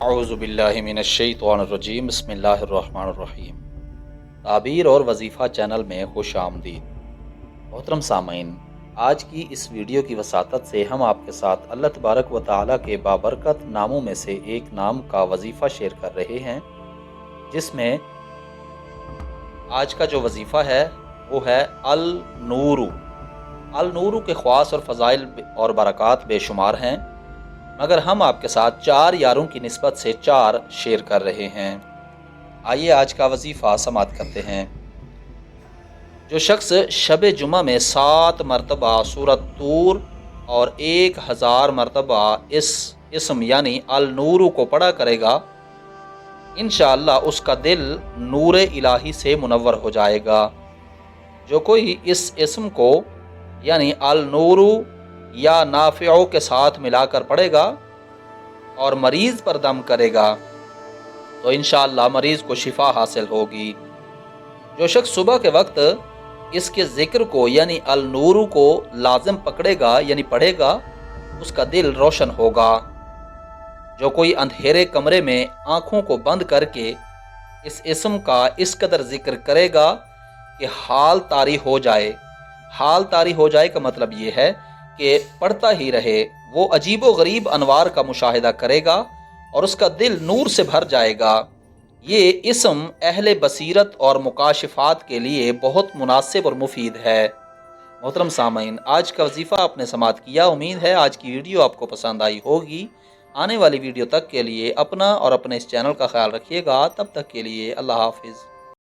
اعوذ باللہ من الشیطان الرجیم بسم اللہ الرحمن الرحیم۔ تعبیر اور وظیفہ چینل میں خوش آمدید۔ محترم سامعین، آج کی اس ویڈیو کی وساطت سے ہم آپ کے ساتھ اللہ تبارک و تعالیٰ کے بابرکت ناموں میں سے ایک نام کا وظیفہ شیئر کر رہے ہیں، جس میں آج کا جو وظیفہ ہے وہ ہے النور۔ النور کے خواص اور فضائل اور برکات بے شمار ہیں، مگر ہم آپ کے ساتھ 4 یاروں کی نسبت سے 4 شیئر کر رہے ہیں۔ آئیے آج کا وظیفہ سماعت کرتے ہیں۔ جو شخص شب جمعہ میں 7 مرتبہ سورۃ طور اور 1000 مرتبہ اس اسم یعنی النور کو پڑھا کرے گا، انشاءاللہ اس کا دل نور الہی سے منور ہو جائے گا۔ جو کوئی اس اسم کو یعنی النور یا نافع کے ساتھ ملا کر پڑھے گا اور مریض پر دم کرے گا تو انشاءاللہ مریض کو شفا حاصل ہوگی۔ جو شخص صبح کے وقت اس کے ذکر کو یعنی النور کو لازم پکڑے گا یعنی پڑھے گا، اس کا دل روشن ہوگا۔ جو کوئی اندھیرے کمرے میں آنکھوں کو بند کر کے اس اسم کا اس قدر ذکر کرے گا کہ حال طاری ہو جائے۔ حال طاری ہو جائے کا مطلب یہ ہے کہ پڑھتا ہی رہے، وہ عجیب و غریب انوار کا مشاہدہ کرے گا اور اس کا دل نور سے بھر جائے گا۔ یہ اسم اہل بصیرت اور مکاشفات کے لیے بہت مناسب اور مفید ہے۔ محترم سامعین، آج کا وظیفہ آپ نے سماعت کیا۔ امید ہے آج کی ویڈیو آپ کو پسند آئی ہوگی۔ آنے والی ویڈیو تک کے لیے اپنا اور اپنے اس چینل کا خیال رکھیے گا۔ تب تک کے لیے اللہ حافظ۔